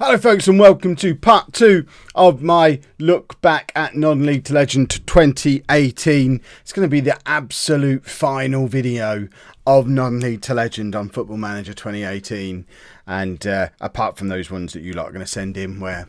Hello folks and welcome to part 2 of my look back at non-league to legend 2018. It's going to be the absolute final video of non-league to legend on Football Manager 2018, and apart from those ones that you lot are going to send in, where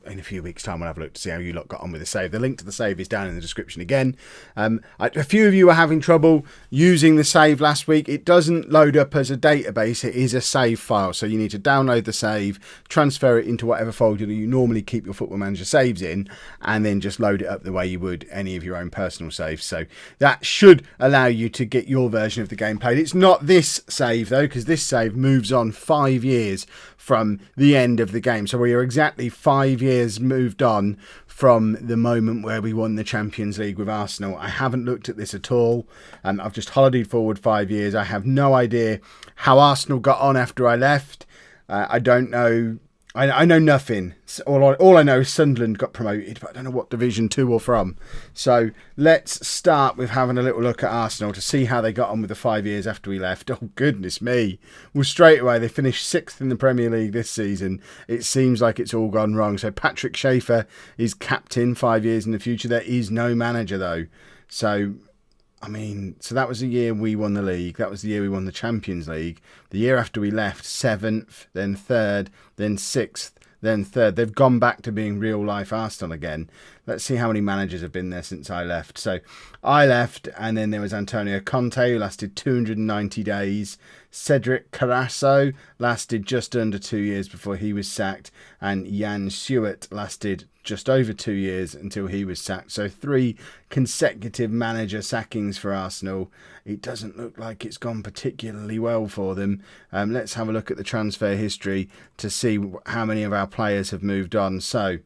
in a few weeks time we'll have a look to see how you lot got on with the save. The link to the save is down in the description again. A few of you were having trouble using the save last week. It doesn't load up as a database, it is a save file, so you need to download the save, transfer it into whatever folder you normally keep your Football Manager saves in, and then just load it up the way you would any of your own personal saves. So that should allow you to get your version of the game played. It's not this save though, because this save moves on 5 years from the end of the game. So we are exactly 5 years moved on from the moment where we won the Champions League with Arsenal. I haven't looked at this at all. I've just holidayed forward 5 years. I have no idea how Arsenal got on after I left. I don't know. I know nothing. All I know is Sunderland got promoted, but I don't know what division to or from. So let's start with having a little look at Arsenal to see how they got on with the 5 years after we left. Oh, goodness me. Well, straight away, they finished 6th in the Premier League this season. It seems like it's all gone wrong. So Patrick Schaefer is captain 5 years in the future. There is no manager, though. So so that was the year we won the league. That was the year we won the Champions League. The year after we left, 7th, then 3rd, then 6th, then 3rd. They've gone back to being real-life Arsenal again. Let's see how many managers have been there since I left. So I left, and then there was Antonio Conte, who lasted 290 days. Cedric Carrasso lasted just under 2 years before he was sacked. And Jan Stewart lasted just over 2 years until he was sacked. So 3 consecutive manager sackings for Arsenal. It doesn't look like it's gone particularly well for them. Let's have a look at the transfer history to see how many of our players have moved on. So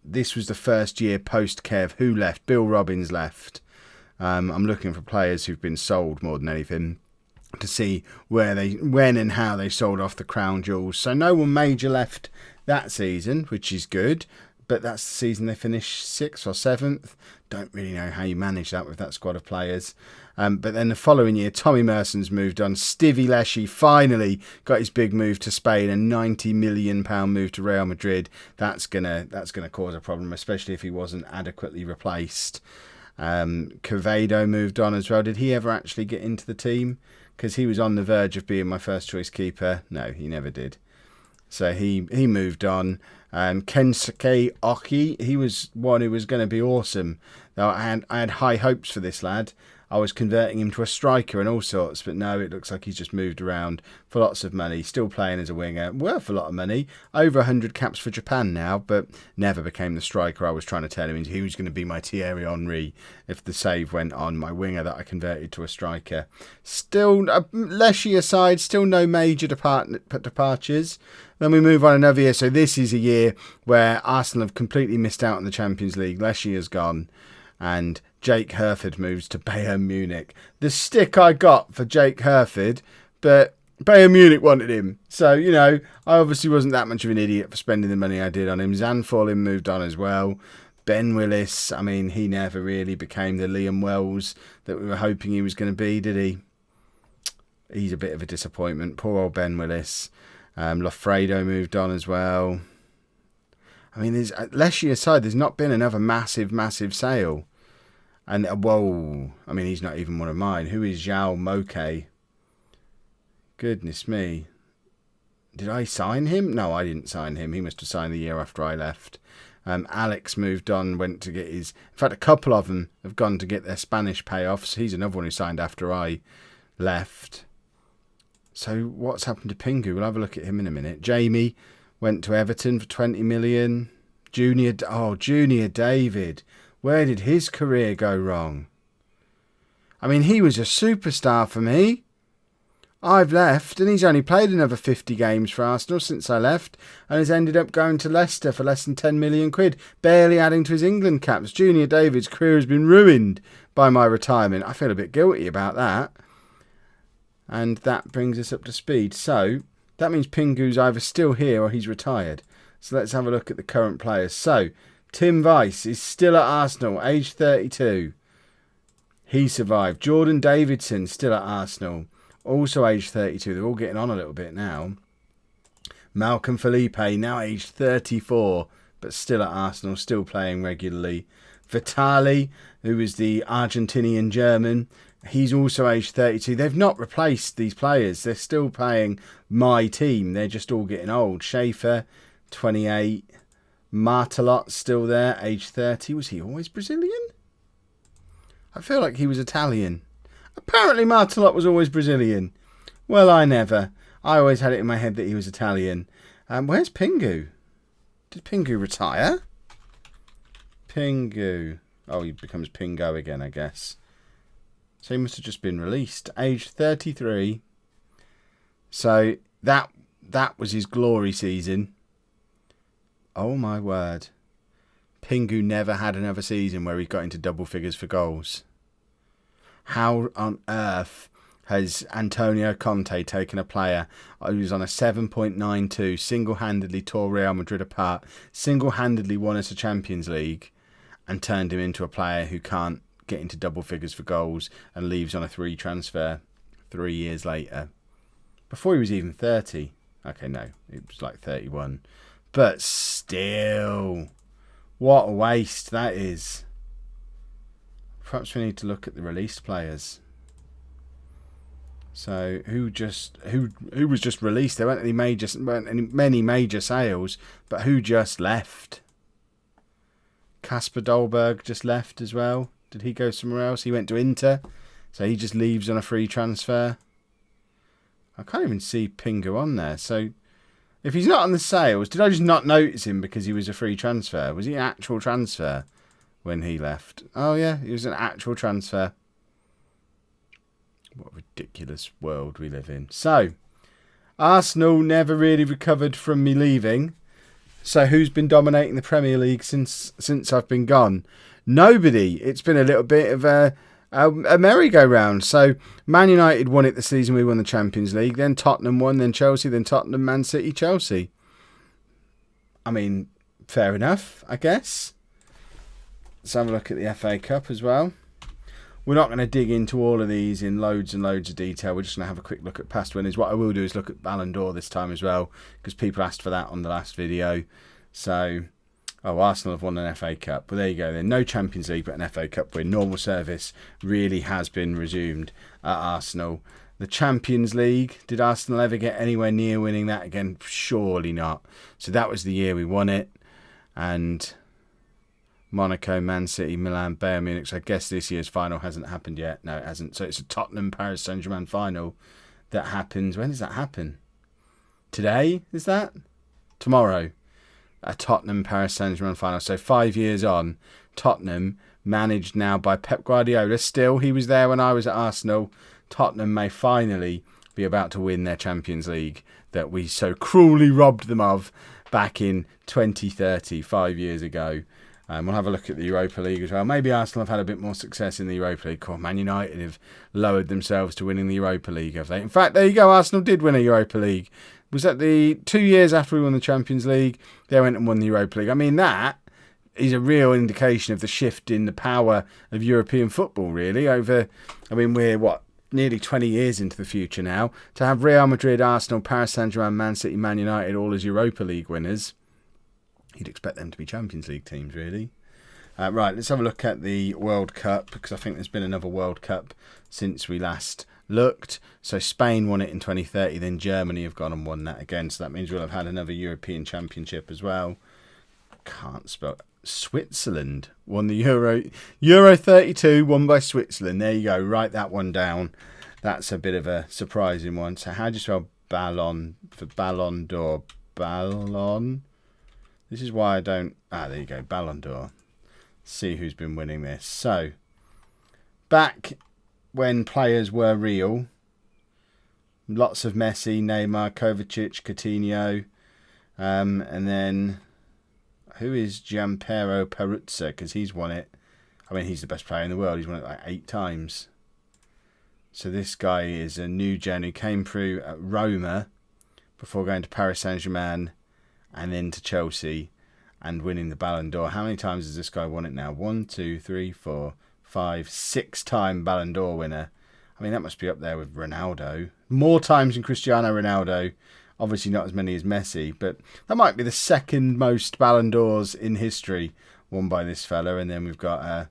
this was the first year post Kev. Who left? Bill Robbins left. I'm looking for players who've been sold more than anything to see when and how they sold off the crown jewels. So no one major left that season, which is good. But that's the season they finished 6th or 7th. Don't really know how you manage that with that squad of players. But then the following year, Tommy Merson's moved on. Stevie Leshy finally got his big move to Spain, a £90 million move to Real Madrid. That's gonna cause a problem, especially if he wasn't adequately replaced. Quevedo moved on as well. Did he ever actually get into the team? Because he was on the verge of being my first choice keeper. No, he never did. So he moved on. Kensuke Oki, he was one who was going to be awesome. Now, I had high hopes for this lad. I was converting him to a striker and all sorts, but no, it looks like he's just moved around for lots of money. Still playing as a winger, worth a lot of money. Over 100 caps for Japan now, but never became the striker I was trying to turn him into. He was going to be my Thierry Henry if the save went on, my winger that I converted to a striker. Still, Leshy aside, still no major departures. Then we move on another year. So this is a year where Arsenal have completely missed out on the Champions League. Leshy has gone, and Jake Herford moves to Bayern Munich. The stick I got for Jake Herford, but Bayern Munich wanted him. So, I obviously wasn't that much of an idiot for spending the money I did on him. Zanfalin moved on as well. Ben Willis, he never really became the Liam Wells that we were hoping he was going to be, did he? He's a bit of a disappointment. Poor old Ben Willis. Lofredo moved on as well. Leshy aside, there's not been another massive sale. And, he's not even one of mine. Who is Zhao Moke? Goodness me. Did I sign him? No, I didn't sign him. He must have signed the year after I left. Alex moved on, went to get his... In fact, a couple of them have gone to get their Spanish payoffs. He's another one who signed after I left. So what's happened to Pingu? We'll have a look at him in a minute. Jamie went to Everton for 20 million. Junior David. Where did his career go wrong? He was a superstar for me. I've left, and he's only played another 50 games for Arsenal since I left, and has ended up going to Leicester for less than 10 million quid, barely adding to his England caps. Junior David's career has been ruined by my retirement. I feel a bit guilty about that. And that brings us up to speed. So that means Pingu's either still here or he's retired. So let's have a look at the current players. So Tim Weiss is still at Arsenal, age 32. He survived. Jordan Davidson, still at Arsenal, also age 32. They're all getting on a little bit now. Malcolm Felipe, now aged 34, but still at Arsenal, still playing regularly. Vitali, who is the Argentinian German, he's also aged 32. They've not replaced these players. They're still playing my team. They're just all getting old. Schaefer, 28. Martelot's still there, aged 30. Was he always Brazilian? I feel like he was Italian. Apparently Martelot was always Brazilian. Well, I never. I always had it in my head that he was Italian. Where's Pingu? Did Pingu retire? Pingu. Oh, he becomes Pingo again, I guess. So he must have just been released. Aged 33. So that was his glory season. Oh my word. Pingu never had another season where he got into double figures for goals. How on earth has Antonio Conte taken a player who was on a 7.92, single-handedly tore Real Madrid apart, single-handedly won us a Champions League, and turned him into a player who can't get into double figures for goals and leaves on a free transfer 3 years later? Before he was even 30. Okay, no, it was like 31. But still, what a waste that is. Perhaps we need to look at the released players. So who was just released? There weren't many major sales, but who just left? Kasper Dolberg just left as well. Did he go somewhere else? He went to Inter, so he just leaves on a free transfer. I can't even see Pingu on there. So if he's not on the sales, did I just not notice him because he was a free transfer? Was he an actual transfer when he left? Oh yeah, he was an actual transfer. What a ridiculous world we live in. So, Arsenal never really recovered from me leaving. So who's been dominating the Premier League since I've been gone? Nobody. It's been a little bit of a merry-go-round. So Man United won it the season we won the Champions League. Then Tottenham won, then Chelsea, then Tottenham, Man City, Chelsea. I mean, fair enough, I guess. Let's have a look at the FA Cup as well. We're not going to dig into all of these in loads and loads of detail. We're just going to have a quick look at past winners. What I will do is look at Ballon d'Or this time as well, because people asked for that on the last video. So, Arsenal have won an FA Cup. Well, there you go then. No Champions League, but an FA Cup win. Normal service really has been resumed at Arsenal. The Champions League, did Arsenal ever get anywhere near winning that again? Surely not. So that was the year we won it. And Monaco, Man City, Milan, Bayern Munich. So I guess this year's final hasn't happened yet. No, it hasn't. So it's a Tottenham Paris Saint-Germain final that happens. When does that happen? Today, is that? Tomorrow. A Tottenham Paris Saint-Germain final. So 5 years on, Tottenham, managed now by Pep Guardiola. Still, he was there when I was at Arsenal. Tottenham may finally be about to win their Champions League that we so cruelly robbed them of back in 2030, 5 years ago. We'll have a look at the Europa League as well. Maybe Arsenal have had a bit more success in the Europa League. Cool. Man United have lowered themselves to winning the Europa League, have they? In fact, there you go. Arsenal did win a Europa League. Was that the 2 years after we won the Champions League? They went and won the Europa League. I mean, that is a real indication of the shift in the power of European football, really. We're, nearly 20 years into the future now. To have Real Madrid, Arsenal, Paris Saint-Germain, Man City, Man United all as Europa League winners, you'd expect them to be Champions League teams, really. Right, let's have a look at the World Cup, because I think there's been another World Cup since we last looked. So Spain won it in 2030, then Germany have gone and won that again. So that means we'll have had another European Championship as well. Can't spell. Switzerland won the Euro 32, won by Switzerland. There you go, write that one down. That's a bit of a surprising one. So how do you spell Ballon for Ballon d'Or? Ballon? This is why I don't... there you go, Ballon d'Or. See who's been winning this. So, back when players were real, lots of Messi, Neymar, Kovacic, Coutinho, and then who is Gianpiero Peruzza? Because he's won it. I mean, he's the best player in the world. He's won it like 8 times. So this guy is a new gen who came through at Roma before going to Paris Saint-Germain and then to Chelsea and winning the Ballon d'Or. How many times has this guy won it now? 1, 2, 3, 4, 5, 6-time Ballon d'Or winner. I mean, that must be up there with Ronaldo. More times than Cristiano Ronaldo Obviously not as many as Messi, but that might be the second most Ballon d'Ors in history won by this fella. And then we've got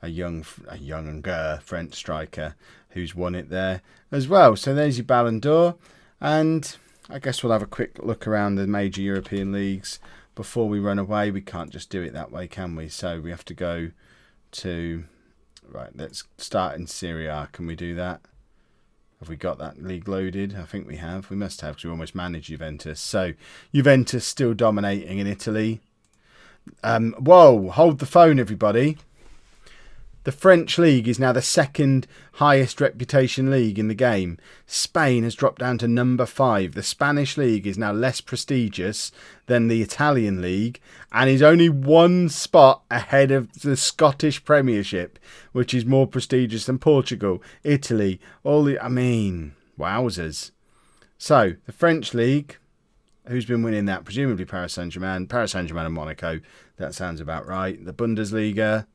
a younger French striker who's won it there as well. So there's your Ballon d'Or. And I guess we'll have a quick look around the major European leagues before we run away. We can't just do it that way, can we? So we have to go to... Right, let's start in Serie A. Can we do that? Have we got that league loaded? I think we have. We must have, because we almost managed Juventus. So Juventus still dominating in Italy. Whoa, hold the phone, everybody. The French league is now the second highest reputation league in the game. Spain has dropped down to number 5. The Spanish league is now less prestigious than the Italian league and is only one spot ahead of the Scottish Premiership, which is more prestigious than Portugal, Italy, wowzers. So, the French league, who's been winning that? Presumably Paris Saint-Germain and Monaco. That sounds about right. The Bundesliga...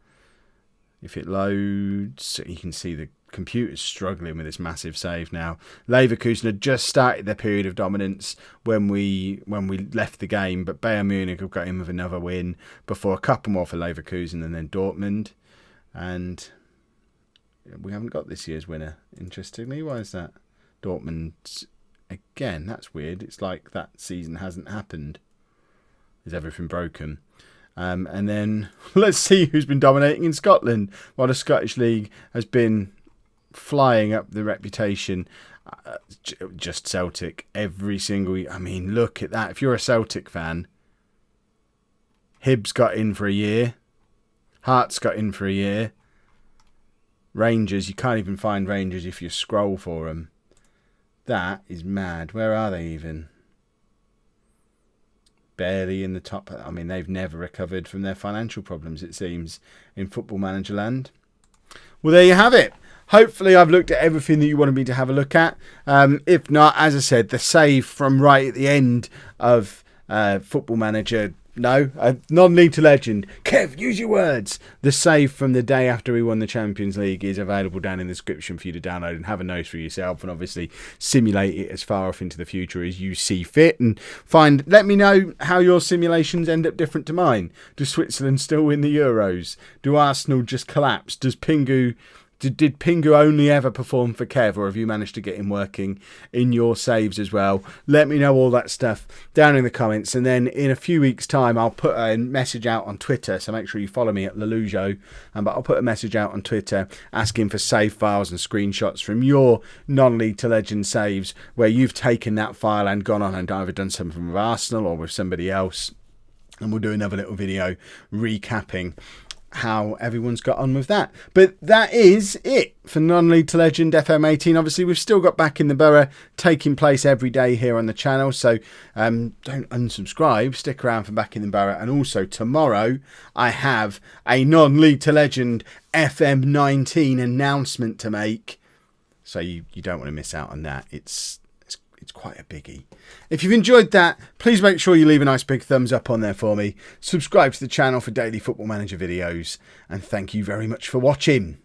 If it loads, you can see the computer's struggling with this massive save now. Leverkusen had just started their period of dominance when we left the game, but Bayern Munich have got in with another win before a couple more for Leverkusen and then Dortmund. And we haven't got this year's winner, interestingly. Why is that? Dortmund, again, that's weird. It's like that season hasn't happened. Is everything broken? And then let's see who's been dominating in Scotland. While the Scottish League has been flying up the reputation, just Celtic every single week. I mean, look at that. If you're a Celtic fan, Hibs got in for a year. Hearts got in for a year. Rangers, you can't even find Rangers if you scroll for them. That is mad. Where are they even? Barely in the top. I mean, they've never recovered from their financial problems, it seems, in Football Manager land. Well, there you have it. Hopefully I've looked at everything that you wanted me to have a look at. If not, as I said, the save from right at the end of Football Manager... No, non-league to legend. Kev, use your words. The save from the day after we won the Champions League is available down in the description for you to download and have a nose for yourself, and obviously simulate it as far off into the future as you see fit. And let me know how your simulations end up different to mine. Does Switzerland still win the Euros? Do Arsenal just collapse? Does Did Pingu only ever perform for Kev, or have you managed to get him working in your saves as well? Let me know all that stuff down in the comments, and then in a few weeks' time I'll put a message out on Twitter, so make sure you follow me at lollujo, but I'll put a message out on Twitter asking for save files and screenshots from your non-league to legend saves where you've taken that file and gone on and either done something with Arsenal or with somebody else, and we'll do another little video recapping how everyone's got on with that. But that is it for non-league to legend FM18. Obviously we've still got Back in the Borough taking place every day here on the channel, so don't unsubscribe, stick around for Back in the Borough. And also tomorrow I have a non-league to legend FM19 announcement to make, so you don't want to miss out on that. It's quite a biggie. If you've enjoyed that, please make sure you leave a nice big thumbs up on there for me. Subscribe to the channel for daily Football Manager videos, and thank you very much for watching.